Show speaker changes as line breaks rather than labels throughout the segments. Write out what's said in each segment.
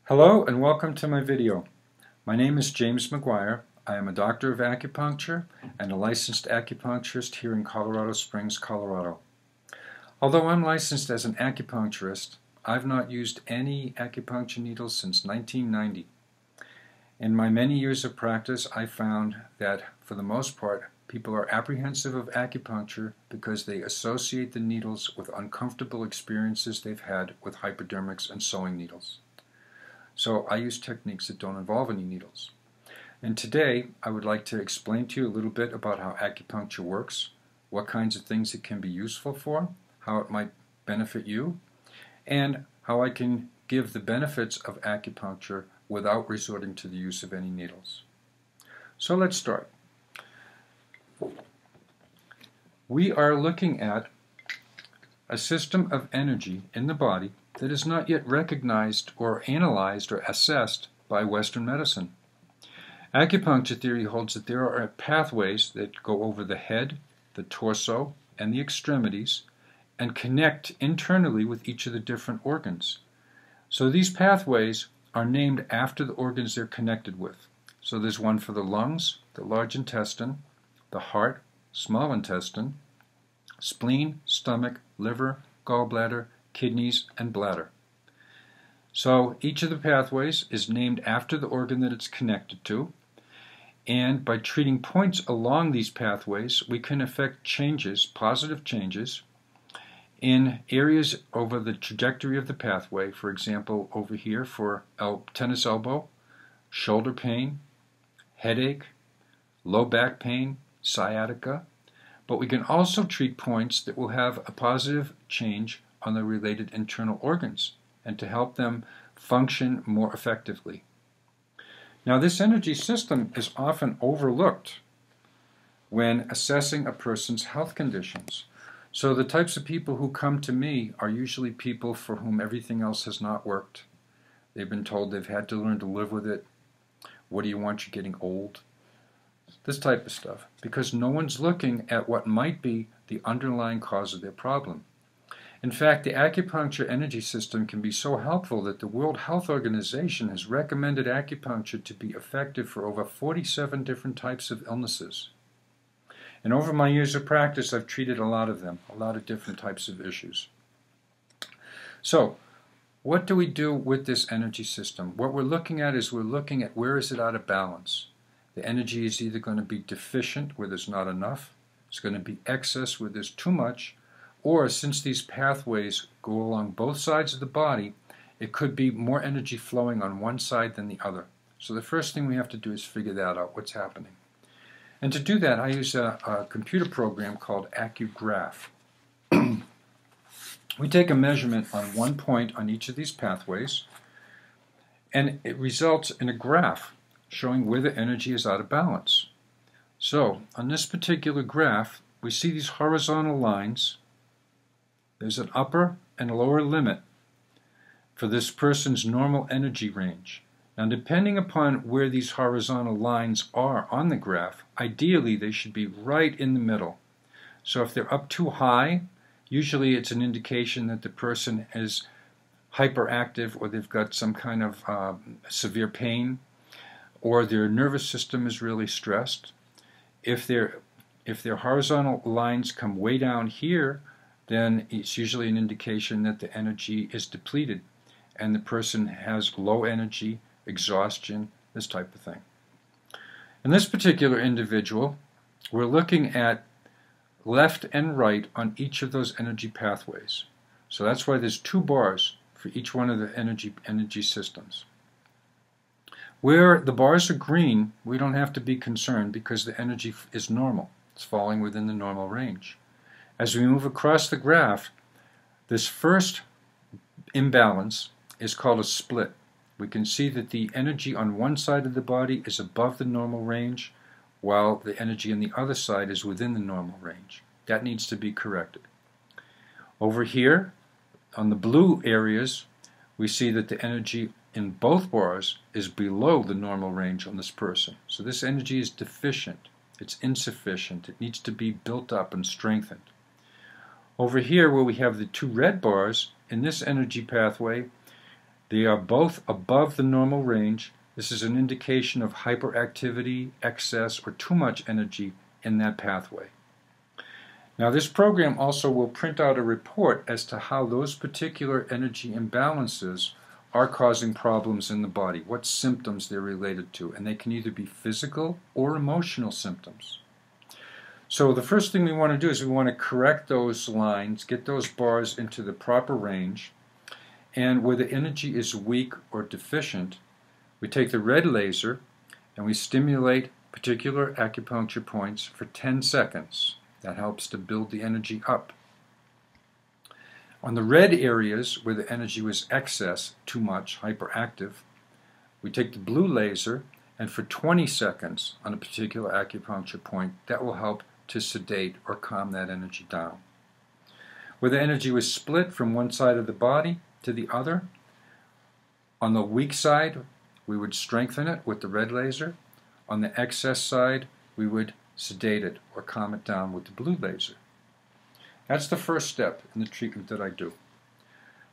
Hello and welcome to my video. My name is James McGuire. I am a doctor of acupuncture and a licensed acupuncturist here in Colorado Springs, Colorado. Although I'm licensed as an acupuncturist, I've not used any acupuncture needles since 1990. In my many years of practice, I found that for the most part, people are apprehensive of acupuncture because they associate the needles with uncomfortable experiences they've had with hypodermics and sewing needles. So I use techniques that don't involve any needles. And today I would like to explain to you a little bit about how acupuncture works, what kinds of things it can be useful for, how it might benefit you, and how I can give the benefits of acupuncture without resorting to the use of any needles. So let's start. We are looking at a system of energy in the body that is not yet recognized or analyzed or assessed by Western medicine. Acupuncture theory holds that there are pathways that go over the head, the torso, and the extremities and connect internally with each of the different organs. So these pathways are named after the organs they're connected with. So there's one for the lungs, the large intestine, the heart, small intestine, spleen, stomach, liver, gallbladder, kidneys, and bladder. So each of the pathways is named after the organ that it's connected to, and by treating points along these pathways, we can affect changes, positive changes, in areas over the trajectory of the pathway. For example, over here for tennis elbow, shoulder pain, headache, low back pain, sciatica, but we can also treat points that will have a positive change on the related internal organs and to help them function more effectively. Now, this energy system is often overlooked when assessing a person's health conditions. So the types of people who come to me are usually people for whom everything else has not worked. They've been told they've had to learn to live with it. What do you want? You're getting old. This type of stuff, because no one's looking at what might be the underlying cause of their problem. In fact, the acupuncture energy system can be so helpful that the World Health Organization has recommended acupuncture to be effective for over 47 different types of illnesses. And over my years of practice, I've treated a lot of them, a lot of different types of issues. So, what do we do with this energy system? What we're looking at is where is it out of balance. The energy is either going to be deficient where there's not enough, it's going to be excess where there's too much, or since these pathways go along both sides of the body, it could be more energy flowing on one side than the other. So the first thing we have to do is figure that out, what's happening. And to do that, I use a computer program called AcuGraph. We take a measurement on one point on each of these pathways, and it results in a graph showing where the energy is out of balance. So, on this particular graph, we see these horizontal lines. There's an upper and lower limit for this person's normal energy range. Now, depending upon where these horizontal lines are on the graph, ideally they should be right in the middle. So if they're up too high, usually it's an indication that the person is hyperactive or they've got some kind of severe pain, or their nervous system is really stressed. If their horizontal lines come way down here, then it's usually an indication that the energy is depleted and the person has low energy, exhaustion, this type of thing. In this particular individual, we're looking at left and right on each of those energy pathways. So that's why there's 2 bars for each one of the energy systems. Where the bars are green, we don't have to be concerned because the energy is normal. It's falling within the normal range. As we move across the graph, this first imbalance is called a split. We can see that the energy on one side of the body is above the normal range, while the energy on the other side is within the normal range. That needs to be corrected. Over here, on the blue areas, we see that the energy in both bars is below the normal range on this person. So this energy is deficient. It's insufficient. It needs to be built up and strengthened. Over here, where we have the 2 red bars, in this energy pathway, They are both above the normal range. This is an indication of hyperactivity, excess, or too much energy in that pathway. Now, this program also will print out a report as to how those particular energy imbalances are causing problems in the body, what symptoms they're related to, and they can either be physical or emotional symptoms. So the first thing we want to do is we want to correct those lines, get those bars into the proper range, and where the energy is weak or deficient, we take the red laser and we stimulate particular acupuncture points for 10 seconds. That helps to build the energy up. On the red areas where the energy was excess, too much, hyperactive, we take the blue laser and for 20 seconds on a particular acupuncture point, that will help to sedate or calm that energy down. Where the energy was split from one side of the body to the other, on the weak side, we would strengthen it with the red laser. On the excess side, we would sedate it or calm it down with the blue laser. That's the first step in the treatment that I do.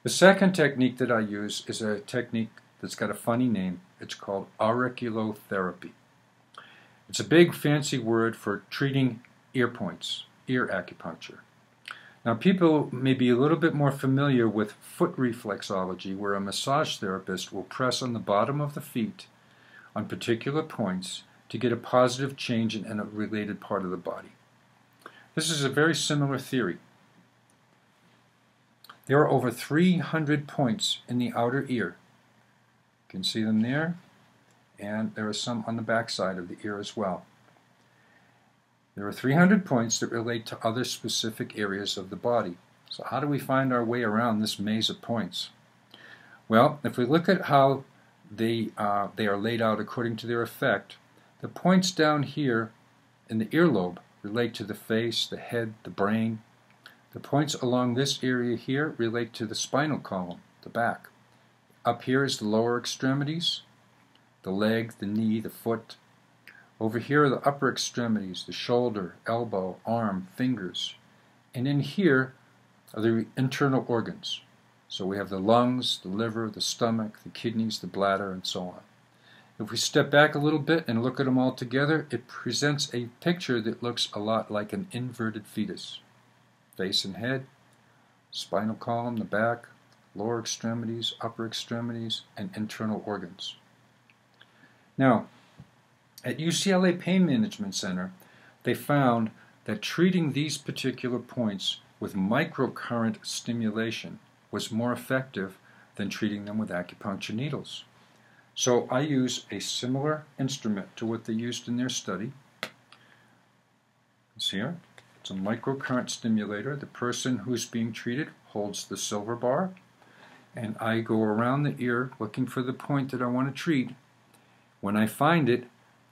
The second technique that I use is a technique that's got a funny name. It's called auriculotherapy. It's a big fancy word for treating ear points, ear acupuncture. Now, people may be a little bit more familiar with foot reflexology, where a massage therapist will press on the bottom of the feet on particular points to get a positive change in a related part of the body. This is a very similar theory. There are over 300 points in the outer ear. You can see them there, and there are some on the back side of the ear as well. There are 300 points that relate to other specific areas of the body. So how do we find our way around this maze of points? Well, if we look at how they are laid out according to their effect, the points down here in the earlobe relate to the face, the head, the brain. The points along this area here relate to the spinal column, the back. Up here is the lower extremities, the leg, the knee, the foot. Over here are the upper extremities, the shoulder, elbow, arm, fingers. And in here are the internal organs. So we have the lungs, the liver, the stomach, the kidneys, the bladder, and so on. If we step back a little bit and look at them all together, it presents a picture that looks a lot like an inverted fetus. Face and head, spinal column, the back, lower extremities, upper extremities, and internal organs. Now, at UCLA Pain Management Center, they found that treating these particular points with microcurrent stimulation was more effective than treating them with acupuncture needles. So I use a similar instrument to what they used in their study. It's here. It's a microcurrent stimulator. The person who's being treated holds the silver bar, and I go around the ear looking for the point that I want to treat. When I find it,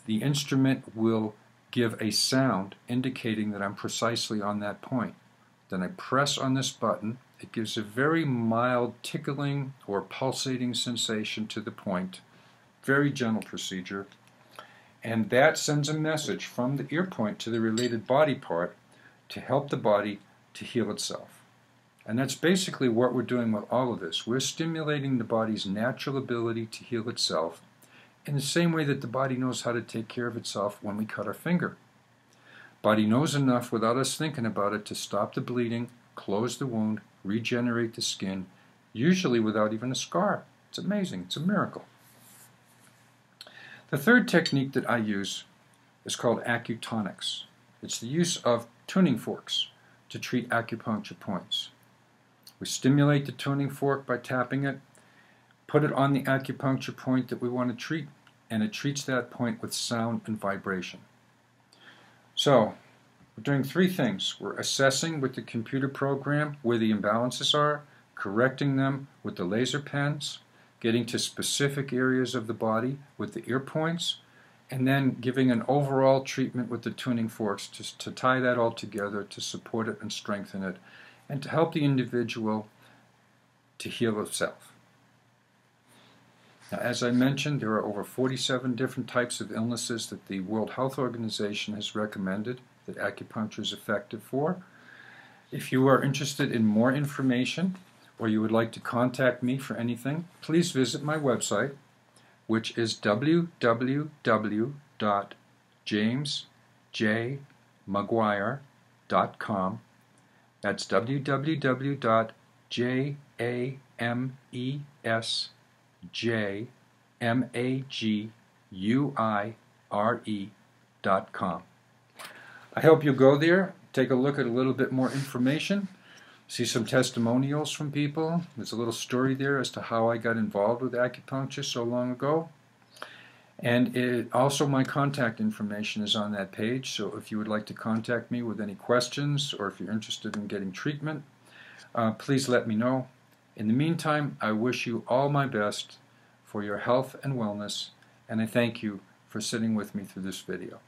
the instrument will give a sound indicating that I'm precisely on that point. Then I press on this button. It gives a very mild tickling or pulsating sensation to the point. Very gentle procedure. And that sends a message from the ear point to the related body part to help the body to heal itself. And that's basically what we're doing with all of this. We're stimulating the body's natural ability to heal itself in the same way that the body knows how to take care of itself when we cut our finger. Body knows enough without us thinking about it to stop the bleeding, close the wound, regenerate the skin, usually without even a scar. It's amazing. It's a miracle. The third technique that I use is called acutonics. It's the use of tuning forks to treat acupuncture points. We stimulate the tuning fork by tapping it, put it on the acupuncture point that we want to treat, and it treats that point with sound and vibration. So, we're doing three things. We're assessing with the computer program where the imbalances are, correcting them with the laser pens, getting to specific areas of the body with the ear points, and then giving an overall treatment with the tuning forks to tie that all together, to support it and strengthen it, and to help the individual to heal itself. Now, as I mentioned, there are over 47 different types of illnesses that the World Health Organization has recommended that acupuncture is effective for. If you are interested in more information or you would like to contact me for anything, please visit my website, which is www.jamesjmaguire.com. That's www.jamesjmaguire.com. I hope you'll go there, take a look at a little bit more information, see some testimonials from people. There's a little story there as to how I got involved with acupuncture so long ago. And also my contact information is on that page, so if you would like to contact me with any questions or if you're interested in getting treatment, please let me know. In the meantime, I wish you all my best for your health and wellness, and I thank you for sitting with me through this video.